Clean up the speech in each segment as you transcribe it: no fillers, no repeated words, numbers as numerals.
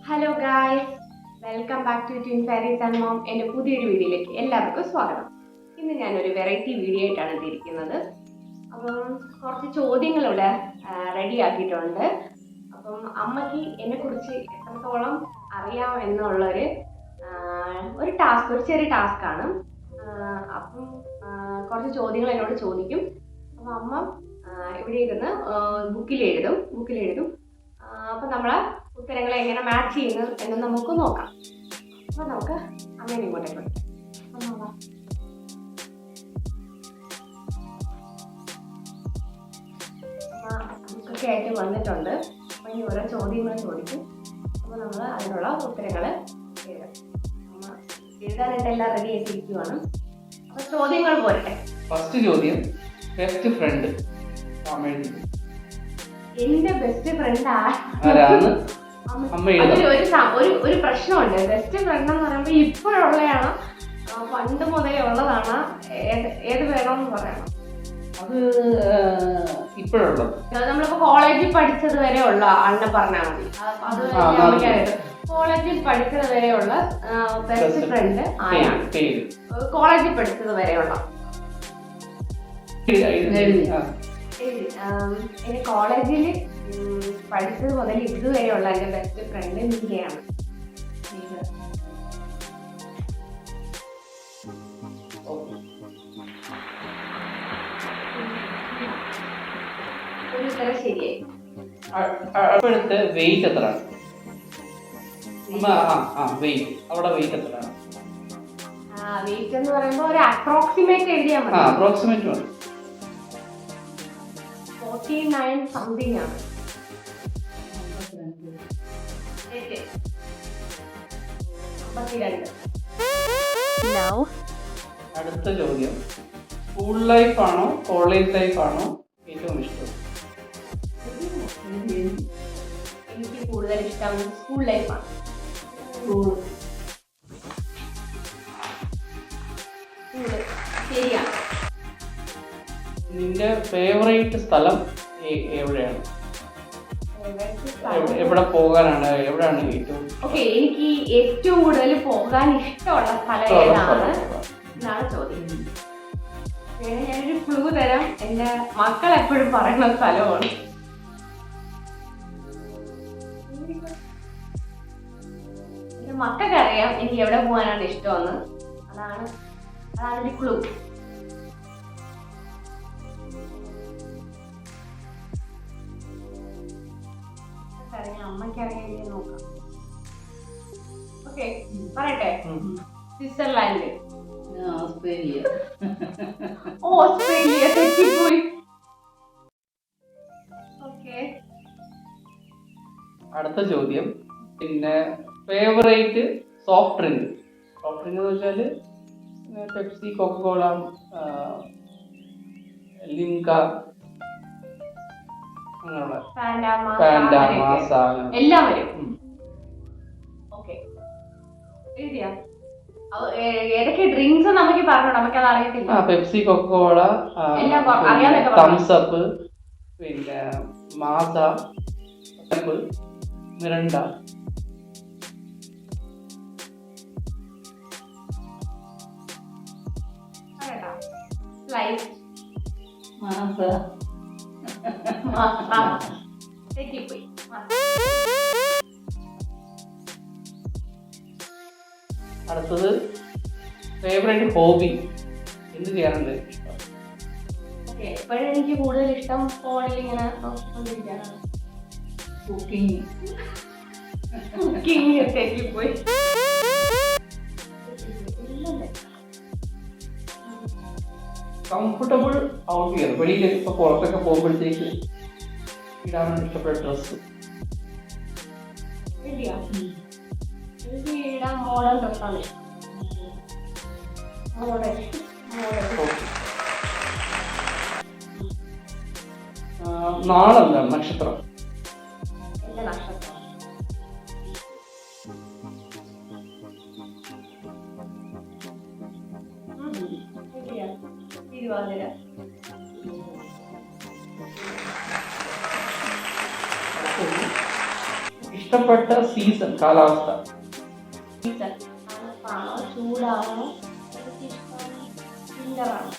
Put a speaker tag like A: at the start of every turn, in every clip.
A: Hello guys, welcome back to twin Faris and mom. എൻ്റെ പുതിയൊരു വീഡിയോയിലേക്ക് എല്ലാവർക്കും സ്വാഗതം. ഇന്ന് ഞാനൊരു വെറൈറ്റി വീഡിയോ ആയിട്ടാണ് എത്തിയിരിക്കുന്നത്. അപ്പം കുറച്ച് ചോദ്യങ്ങളിവിടെ റെഡി ആക്കിയിട്ടുണ്ട്. അപ്പം അമ്മയ്ക്ക് എന്നെക്കുറിച്ച് എത്രത്തോളം അറിയാം എന്നുള്ളൊരു ഒരു ടാസ്ക്, ഒരു ചെറിയ ടാസ്ക്കാണ്. അപ്പം കുറച്ച് ചോദ്യങ്ങൾ എന്നോട് ചോദിക്കും. അപ്പം അമ്മ ഇവിടെ ഇരുന്ന് ബുക്കിലെഴുതും. അപ്പം നമ്മൾ ഉത്തരങ്ങളെ എങ്ങനെ മാച്ച് ചെയ്യുന്നു എന്ന് നമുക്ക് നോക്കാം. അപ്പോൾ നമുക്ക് അമ്മേനെ ഇങ്ങോട്ടേക്ക് വിളിക്കാം. ബുക്കൊക്കെ ആയിട്ട് വന്നിട്ടുണ്ട്. അപ്പം ഇനി ഓരോ ചോദ്യങ്ങൾ ചോദിക്കും. അപ്പോൾ നമ്മൾ അതിനുള്ള ഉത്തരങ്ങൾ എഴുതാം. അമ്മ എഴുതാനായിട്ട് എല്ലാം റെഡി ആയിട്ടിരിക്കുവാണ്. അപ്പോൾ ചോദ്യങ്ങൾ പോരട്ടെ.
B: ഫസ്റ്റ് ചോദ്യം, ബെസ്റ്റ് ഫ്രണ്ട്.
A: എന്റെ ബെസ്റ്റ് ഫ്രണ്ട്
B: ആരാണ്?
A: ഒരു പ്രശ്നമുണ്ട്. ബെസ്റ്റ് ഫ്രണ്ട് എന്ന് പറയുമ്പോൾ ഇപ്പോഴുള്ളതാണോ പണ്ട് മുതലേ ഉള്ളതാണ്? ഏത് വേണമെന്ന് പറയണം?
B: അത് ഇപ്പോഴുള്ളത്.
A: നമ്മളിപ്പോ കോളേജിൽ പഠിച്ചത് വരെ ഉള്ള ആളിനെ പറഞ്ഞാൽ മതി. അത് കോളേജിൽ പഠിച്ചത് വരെയുള്ള ബെസ്റ്റ് ഫ്രണ്ട് ആരാണ്? കോളേജിൽ പഠിച്ചത് വരെയുള്ള എന്റെ കോളേജിൽ പഠിച്ചത് മുതൽ ഇതുവരെയുള്ള എന്റെ ബെസ്റ്റ് ഫ്രണ്ട് മീരയാണ്. ഒരു ഉത്തരം ശരിയായി.
B: അപ്പോഴത്തെ വെയിറ്റ് എത്രയാണ്? അവിടെ വെയിറ്റ് എത്രയാണ്?
A: വെയിറ്റ് എന്ന് പറയുമ്പോൾ ഒരു അപ്രോക്സിമേറ്റ് എഴുതിയാൽ മതി.
B: അപ്രോക്സിമേറ്റ് മതി.
A: 49 സംതിങ് ആണ്.
B: അടുത്ത ചോദ്യം, സ്കൂൾ ലൈഫ് ആണോ കോളേജ് ലൈഫ് ആണോ ഏറ്റവും ഇഷ്ടം?
A: എനിക്ക് കൂടുതൽ ഇഷ്ടം സ്കൂൾ ലൈഫാണ്. ശരിയാണ്.
B: നിന്റെ ഫേവറേറ്റ് സ്ഥലം എവിടെയാണ്? എവിടെ പോകാനാണ്? എവിടെയാണ് ഏറ്റവും?
A: എനിക്ക് ഏറ്റവും കൂടുതൽ പോകാൻ ഇഷ്ടമുള്ള സ്ഥലം ഏതാണ് എന്നാണ് ചോദ്യം. ഞാനൊരു ക്ലൂ തരാം. എന്റെ മക്കൾ എപ്പോഴും പറയുന്ന സ്ഥലമാണ്. എന്റെ മക്കൾക്കറിയാം എനിക്ക് എവിടെ പോകാനാണ് ഇഷ്ടമെന്ന്. അതാണ് ഒരു ക്ലൂ. അമ്മയ്ക്കറിയാൻ നോക്കാം. ഓക്കെ, പറയട്ടെ. സ്വിറ്റ്സർലാൻഡ്. ഓസ്ട്രേലിയ തെറ്റിപ്പോയി. ഓക്കെ,
B: അടുത്ത ചോദ്യം, പിന്നെ ഫേവറേറ്റ് സോഫ്റ്റ് ഡ്രിങ്ക് എന്ന് വെച്ചാല് പെപ്സി, കൊക്കോള, ലിംക, അങ്ങനെയുള്ള
A: എല്ലാം വരും. ഓക്കെ, എഴുതിയാ? ഏതൊക്കെ ഡ്രിങ്ക്സ് നമുക്ക് പറഞ്ഞോ? നമുക്കത് അറിയത്തില്ല.
B: പെപ്സി, കൊക്കോള, തംസ് അപ്പ്, പിന്നെ മാസ, മിറണ്ട. അടുത്തത്, ഫേവറേറ്റ് ഹോബി, എന്ത് ചെയ്യാറുണ്ട്?
A: ഇപ്പോഴും എനിക്ക് കൂടുതൽ ഇഷ്ടം ഫോണിൽ ഇങ്ങനെ നോക്കിക്കൊണ്ടിരിക്കാനാണ്. കുക്കിംഗ്. തെറ്റിപ്പോയി.
B: കംഫർട്ടബിൾ ഔട്ട്ഫിയർ, വെളിയിൽ ഇപ്പൊ പുറത്തൊക്കെ പോകുമ്പോഴത്തേക്ക് ഇടാനാണ് ഇഷ്ടപ്പെട്ട ഡ്രസ്?
A: മോഡൽ ഡ്രസ്സാണ്.
B: നാളെ എന്താണ് നക്ഷത്രം?
A: എന്റെ നക്ഷത്രം തിരുവാതിര.
B: ഇഷ്ടപ്പെട്ട സീസൺ കാലാവസ്ഥ.
A: സീസൺ തണുപ്പാണോ ചൂടാണോ എനിക്കിഷ്ടം വിന്ററാണോ?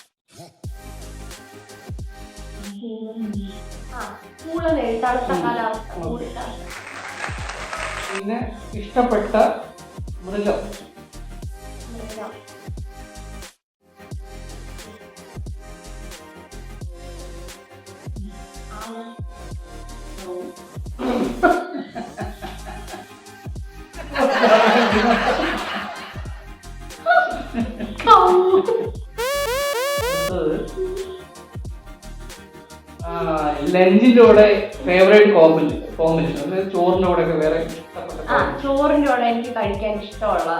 A: കൂള് തണുത്ത കാലാവസ്ഥ കൂടില്ല.
B: പിന്നെ ഇഷ്ടപ്പെട്ട മൃഗം. ലഞ്ചിന്റെ കൂടെ ഫേവറേറ്റ് കോമ്പിനേഷൻ, അതായത് ചോറിന്റെ കൂടെ ഒക്കെ വേറെ ഇഷ്ടപ്പെട്ട
A: ചോറിന്റെ കൂടെ എനിക്ക് കഴിക്കാൻ ഇഷ്ടമുള്ള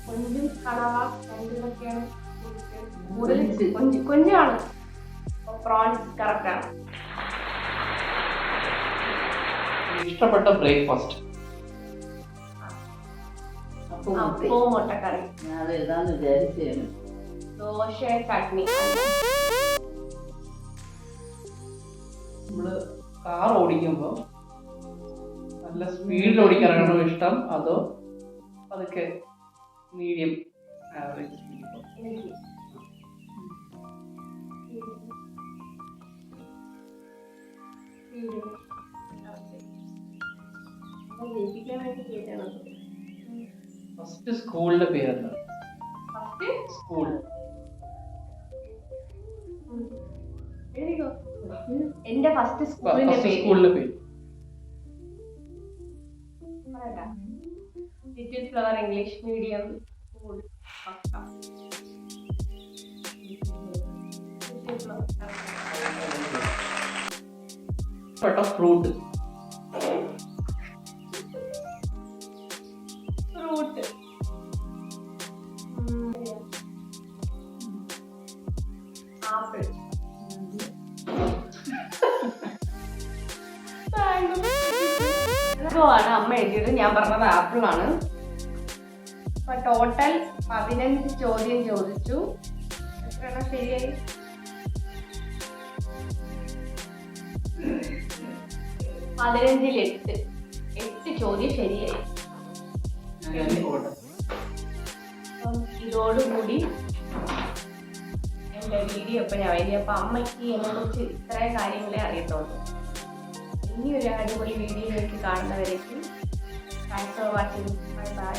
A: കൊഞ്ചും കണവ രണ്ടിലൊക്കെയാണ് കൊഞ്ചാണ്. പ്രോൺസ് കറക്റ്റാണ്.
B: ഇഷ്ടപ്പെട്ട ബ്രേക്ക്ഫാസ്റ്റ്.
A: അപ്പവും മുട്ടക്കറി.
C: ഞാൻ എഴുതാന്ന് വിചാരിച്ചു.
A: ദോശ ചട്നി.
B: നമ്മള് കാർ ഓടിക്കുമ്പോ നല്ല സ്പീഡിൽ ഓടിക്കാനാണോ ഇഷ്ടം, അതോ അതൊക്കെ മീഡിയം ആവറേജ്?
A: എനിക്ക്
B: ഫസ്റ്റ് സ്കൂളിന്റെ പേരെന്താ? സ്കൂൾ.
A: എന്റെ ഫസ്റ്റ് സ്കൂളിന്റെ
B: പേര്
A: little flower English medium school.
B: Fruit.
A: Fruit apple. ആണ് അമ്മ എഴുതിയത്, ഞാൻ പറഞ്ഞത് ആപ്പിൾ ആണ്. അപ്പൊ ടോട്ടൽ 15 ചോദ്യം ചോദിച്ചു. എത്രയെണ്ണം ശരിയായി? 15ൽ 8 ചോദ്യം ശരിയായി. അപ്പം ഇതോടുകൂടി എൻ്റെ വീഡിയോ ഇപ്പം ഞാൻ വരിക. അപ്പം അമ്മയ്ക്ക് എന്നെ കുറിച്ച് ഇത്രയും കാര്യങ്ങളെ അറിയത്തുള്ളൂ. ഇനി ഒരു അടിപൊളി വീഡിയോയിലേക്ക് കാണുന്നവരേക്കും thanks for watching. Bye by.